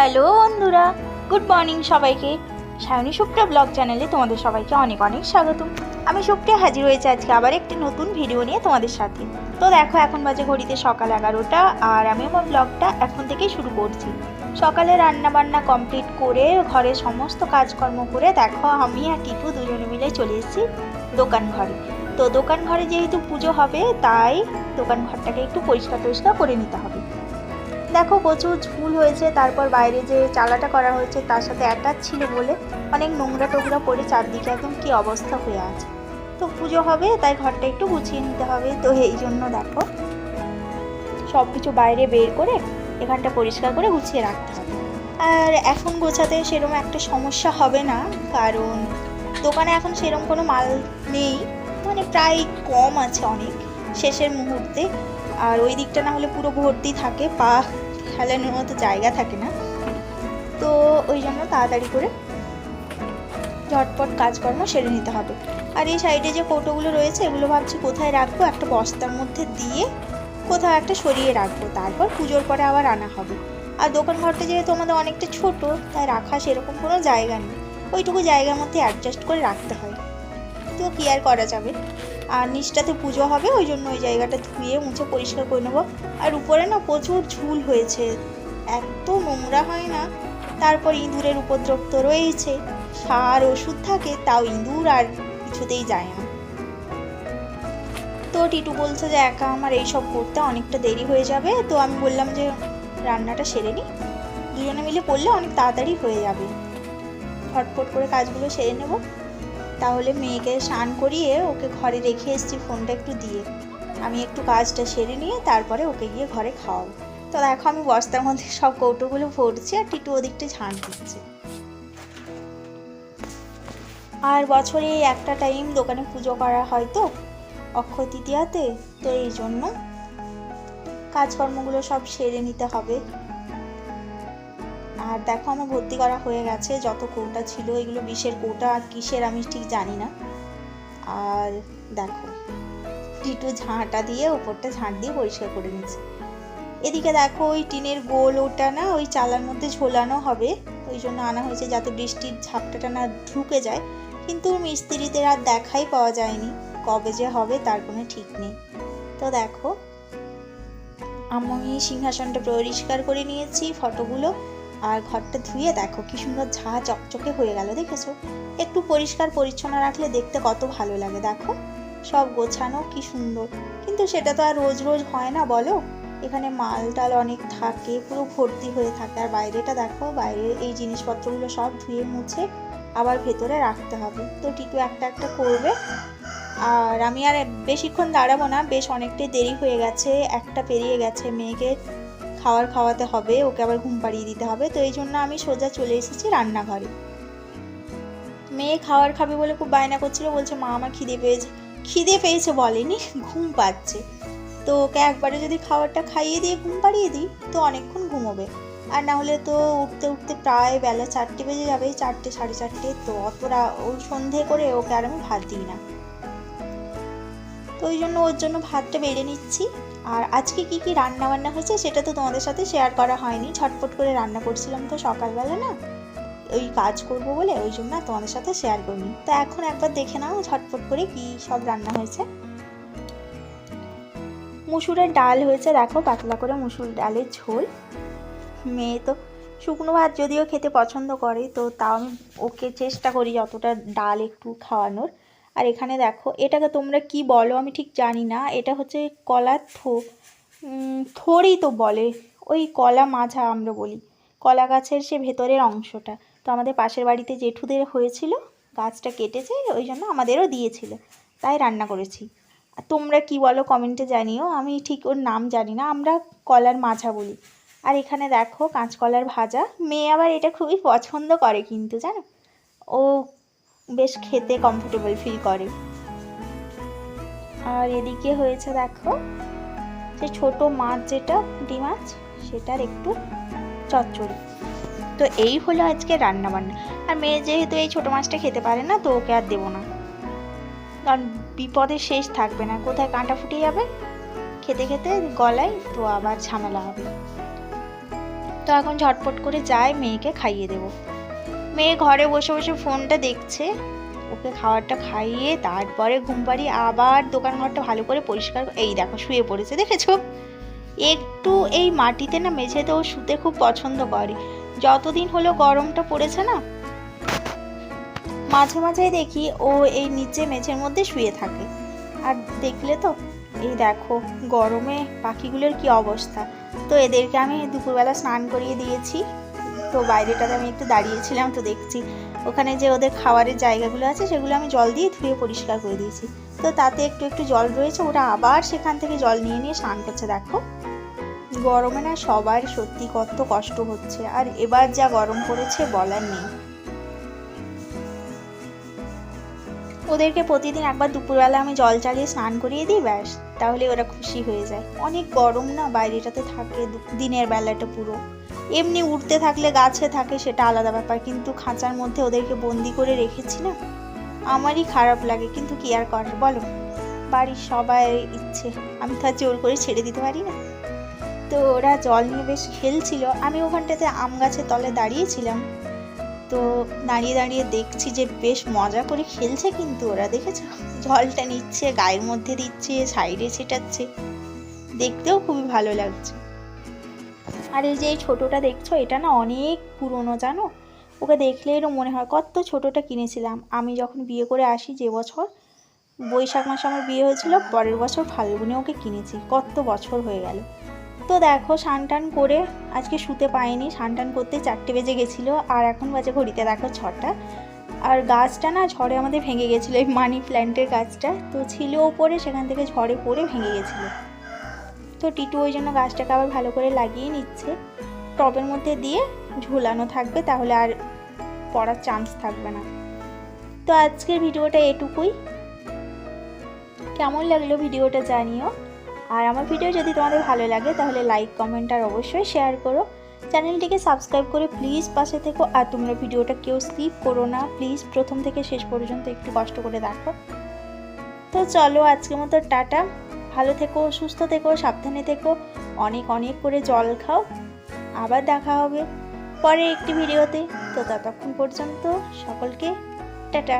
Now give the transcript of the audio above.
Hello বন্ধুরা, good morning সবাইকে। Sayani Supriya blog চ্যানেলে তোমাদের সবাইকে অনেক অনেক স্বাগতম। আমি সুপ্রিয়া হাজির হয়েছে আজকে আবার একটি নতুন ভিডিও নিয়ে তোমাদের সাথে। তো দেখো, এখন বাজে ঘড়িতে সকাল 11টা, আর আমি আমার ব্লগটা এখন থেকেই শুরু করছি। সকালে রান্না বান্না কমপ্লিট করে ঘরের সমস্ত কাজকর্ম করে দেখো আমি আর টিপু দুজনে মিলে চলে এসেছি দোকান ঘরে। তো দোকান ঘরে যেহেতু পুজো হবে, তাই দোকান ঘরটাকে একটু পরিষ্কার করে নিতে হবে। দেখো প্রচুর ঝুল হয়েছে, তারপর বাইরে যে চালাটা করা হয়েছে তার সাথে অ্যাটাচ ছিল বলে অনেক নোংরা টোংরা পড়ে চারদিকে একদম কি অবস্থা হয়ে আছে। তো পুজো হবে তাই ঘরটা একটু গুছিয়ে নিতে হবে, তো এই জন্য দেখো সব কিছু বাইরে বের করে এখানটা পরিষ্কার করে গুছিয়ে রাখতে হবে। আর এখন গোছাতে সেরকম একটা সমস্যা হবে না, কারণ দোকানে এখন সেরকম কোনো মাল নেই, মানে প্রায় কম আছে অনেক শেষের মুহূর্তে। আর ওই দিকটা না হলে পুরো ভর্তি থাকে, পা ফেলানোর মতো জায়গা থাকে না। তো ওই জন্য তাড়াতাড়ি করে ঝটপট কাজকর্ম সেরে নিতে হবে। আর এই সাইডে যে কৌটোগুলো রয়েছে এগুলো ভাবছি কোথায় রাখবো, একটা বস্তার মধ্যে দিয়ে কোথাও একটা সরিয়ে রাখবো, তারপর পুজোর পরে আবার আনা হবে। আর দোকান ঘরটা যেহেতু আমাদের অনেকটা ছোট, তাই রাখা সেরকম কোনো জায়গা নেই, ওইটুকু জায়গার মধ্যে অ্যাডজাস্ট করে রাখতে হয়। তো কি আর করা যাবে। আর নিচটাতে পুজো হবে, ওই জন্য ওই জায়গাটা ধুয়ে মুছে পরিষ্কার করে নেবো। আর উপরে না প্রচুর ঝুল হয়েছে, এত নোংরা হয় না। তারপর ইঁদুরের উপদ্রব তো রয়েছে, সার ওষুধ থাকে তাও ইঁদুর আর কিছুতেই যায় না। তো টিটু বলছে যে একা আমার এইসব করতে অনেকটা দেরি হয়ে যাবে, তো আমি বললাম যে রান্নাটা সেরে নিই, দুজনে মিলে করলে অনেক তাড়াতাড়ি হয়ে যাবে, ঝটপট করে কাজগুলো সেরে নেব। তাহলে মেয়েকে স্নান করিয়ে ওকে ঘরে রেখে এসেছি ফোনটা একটু দিয়ে, আমি একটু কাজটা সেরে নিয়ে তারপরে ওকে গিয়ে ঘরে খাওয়াবো। তো দেখো আমি বস্তার মধ্যে সব কৌটোগুলো ভরছি আর টিটু ওদিকটা ঝাঁট দিচ্ছে। আর বছরে একটা টাইম দোকানে পুজো করা হয় তো, অক্ষয় তৃতীয়াতে, তো এই জন্য কাজকর্মগুলো সব সেরে নিতে হবে। আর দেখো আমার ভর্তি করা হয়ে গেছে, যত কৌটা ছিল, এগুলো বিষের কৌটা আর কিসের আমি ঠিক জানি না। আর দেখো টিটু ঝাঁটা দিয়ে ওপরটা ঝাঁট দিয়ে পরিষ্কার করে নিচ্ছে। এদিকে দেখো ওই টিনের গোল ওটা না ওই চালার মধ্যে ঝোলানো হবে, ওই জন্য আনা হয়েছে যাতে বৃষ্টির ঝাপটাটা না ঢুকে যায়। কিন্তু মিস্ত্রিদের আর দেখাই পাওয়া যায়নি, কবে যে হবে তার কোনো ঠিক নেই। তো দেখো আমি সিংহাসনটা পরিষ্কার করে নিয়েছি, ফটোগুলো আর ঘরটা ধুয়ে দেখো কি সুন্দর ঝাঁ চকচকে হয়ে গেল, দেখেছো? একটু পরিষ্কার পরিচ্ছন্ন রাখলে দেখতে কত ভালো লাগে, দেখো সব গোছানো কি সুন্দর। কিন্তু সেটা তো আর রোজ রোজ হয় না বলো, এখানে মাল টাল অনেক থাকে, পুরো ভর্তি হয়ে থাকে। আর বাইরেটা দেখো, বাইরের এই জিনিসপত্রগুলো সব ধুয়ে মুছে আবার ভেতরে রাখতে হবে। তো টিটু একটা একটা করবে, আর আমি আর বেশিক্ষণ দাঁড়াবো না, বেশ অনেকটাই দেরি হয়ে গেছে, একটা পেরিয়ে গেছে, মেয়েকে খাওয়াতে হবে, ওকে আবার ঘুম পাড়িয়ে দিতে হবে। তো এই জন্য আমি সোজা চলে এসেছি রান্নাঘরে। মেয়ে খাবার খাবে বলে খুব বায়না করছিল, বলছে মা আমার খিদে পেয়েছে বলেনি, ঘুম পাচ্ছে। তো ওকে একবারে যদি খাবারটা খাইয়ে দিয়ে ঘুম পাড়িয়ে দিই তো অনেকক্ষণ ঘুমোবে, আর না হলে তো উঠতে উঠতে প্রায় বেলা 4টে বেজে যাবে, 4টে 4:30। তো অতটা ওই সন্ধে করে ওকে আর আমি ভাত দিই না, তো ওই জন্য ওর জন্য ভাতটা বেড়ে নিচ্ছি। আর আজকে কি কি রান্না বান্না হয়েছে সেটা তো তোমাদের সাথে শেয়ার করা হয়নি, ঝটপট করে রান্না করছিলাম তো সকালবেলা না, ওই কাজ করব বলে ওই জন্য তোমাদের সাথে শেয়ার করিনি। তো এখন একবার দেখে নাও ঝটপট করে কি সব রান্না হয়েছে। মুসুরের ডাল হয়েছে, দেখো পাতলা করে মুসুর ডালের ঝোল। মেয়ে তো শুকনো ভাত যদিও খেতে পছন্দ করে, তো তাও আমি ওকে চেষ্টা করি যতটা ডাল একটু খাওয়ানোর। আর এখানে দেখো এটাকে তোমরা কি বলো আমি ঠিক জানি না, এটা হচ্ছে কলার থোড়ই তো বলে, ওই কলা মাঝা আমরা বলি, কলা গাছের সে ভেতরের অংশটা। তো আমাদের পাশের বাড়িতে জেঠুদের হয়েছিল, গাছটা কেটেছে, ওই জন্য আমাদেরও দিয়েছিল, তাই রান্না করেছি। তোমরা কি বলো কমেন্টে জানিও, আমি ঠিক ওর নাম জানি না, আমরা কলার মাঝা বলি। আর এখানে দেখো কাঁচকলার ভাজা, মেয়ে আবার এটা খুবই পছন্দ করে কিন্তু জানো, ও বেশ খেতে কমফোর্টেবল ফিল করে। আর এদিকে হয়েছে দেখো যে ছোট মাছ, যেটা পুঁটি মাছ, সেটার একটু চচ্চড়ি। তো এই হলো আজকে রান্না বান্না। আর মেয়ে যেহেতু এই ছোট মাছটা খেতে পারে না, তো ওকে আর দেবো না, কারণ বিপদে শেষ থাকবে না, কোথায় কাঁটা ফুটে যাবে খেতে খেতে গলায়, তো আবার ঝামেলা হবে। তো এখন ঝটপট করে যাই, মেয়েকে খাইয়ে দেব। মেয়ে ঘরে বসে বসে ফোনটা দেখছে, ওকে খাবারটা খাইয়ে তারপরে ঘুম পাড়িয়ে আবার দোকানঘরটা ভালো করে পরিষ্কার। এই দেখো শুয়ে পড়েছে, দেখেছো? একটু এই মাটিতে না মেঝেতে ও শুতে খুব পছন্দ করে। যতদিন হলো গরমটা পড়েছে না, মাঝে মাঝে দেখি ও এই নিচে মেঝের মধ্যে শুয়ে থাকে। আর দেখলে তো এই দেখো গরমে পাখিগুলোর কি অবস্থা। তো এদেরকে আমি দুপুরবেলা স্নান করিয়ে দিয়েছি। তো বাইরেটাতে আমি একটু দাঁড়িয়েছিলাম, তো দেখছি ওখানে যে ওদের খাবারের জায়গাগুলো আছে সেগুলো আমি জল দিয়ে ধুয়ে পরিষ্কার করে দিয়েছি। তো তাতে একটু একটু জল রয়েছে, ওরা আবার সেখান থেকে জল নিয়ে নিয়ে স্নান করছে। দেখো গরমে না সবার সত্যি কত কষ্ট হচ্ছে, আর এবার যা গরম পড়েছে বলার নেই। ওদেরকে প্রতিদিন একবার দুপুরবেলা আমি জল চালিয়ে স্নান করিয়ে দিই, ব্যাস তাহলে ওরা খুশি হয়ে যায়। অনেক গরম না বাইরেটাতে থাকে দিনের বেলাটা পুরো। এমনি উঠতে থাকলে গাছে থাকে সেটা আলাদা ব্যাপার, কিন্তু খাঁচার মধ্যে ওদেরকে বন্দি করে রেখেছি না, আমারই খারাপ লাগে। কিন্তু কি আর করার বলো, বাড়ির সবাই ইচ্ছে, আমি তো আর জোর করে ছেড়ে দিতে পারি না। তো ওরা জল নিয়ে বেশ খেলছিল, আমি ওখানটাতে আম গাছের তলে দাঁড়িয়েছিলাম। তো দাঁড়িয়ে দাঁড়িয়ে দেখছি যে বেশ মজা করে খেলছে, কিন্তু ওরা দেখেছো জলটা নিচ্ছে, গায়ের মধ্যে দিচ্ছে, সাইডে ছেটাচ্ছে, দেখতেও খুবই ভালো লাগছে। আর এই যে এই ছোটোটা দেখছো, এটা না অনেক পুরনো জানো। ওকে দেখলে এরও মনে হয় কত ছোটোটা কিনেছিলাম আমি যখন বিয়ে করে আসি। যে বছর বৈশাখ মাসে আমার বিয়ে হয়েছিল, পরের বছর ফাল্গুনে ওকে কিনেছি, কত বছর হয়ে গেল। তো দেখো স্নান টান করে আজকে শুতে পাইনি, স্নান টান করতে 4টে বেজে গেছিলো, আর এখন বাজে ঘড়িতে দেখো 6টা। আর গাছটা না ঝড়ে আমাদের ভেঙে গেছিলো, এই মানি প্ল্যান্টের গাছটা তো ছিল ওপরে, সেখান থেকে ঝড়ে পড়ে ভেঙে গেছিলো। তো টিটু ওই জন্য গাছটাকে আবার ভালো করে লাগিয়ে নিচ্ছে, টবের মধ্যে দিয়ে ঝুলানো থাকবে, তাহলে আর পড়ার চান্স থাকবে না। তো আজকের ভিডিওটা এটুকুই। কেমন লাগলো ভিডিওটা জানিও। আর আমার ভিডিও যদি তোমাদের ভালো লাগে তাহলে লাইক কমেন্ট আর অবশ্যই শেয়ার করো। চ্যানেলটিকে সাবস্ক্রাইব করে প্লিজ পাশে থেকো। আর তোমরা ভিডিওটা কেউ স্কিপ করো না প্লিজ, প্রথম থেকে শেষ পর্যন্ত একটু কষ্ট করে দেখো। তো চলো আজকের মতো টাটা, ভালো থেকো, সুস্থ থেকো, সাবধানে থেকো, অনেক অনেক করে জল খাও। আবার দেখা হবে পরে একটি ভিডিওতে। তো ততক্ষণ পর্যন্ত সকলকে টাটা।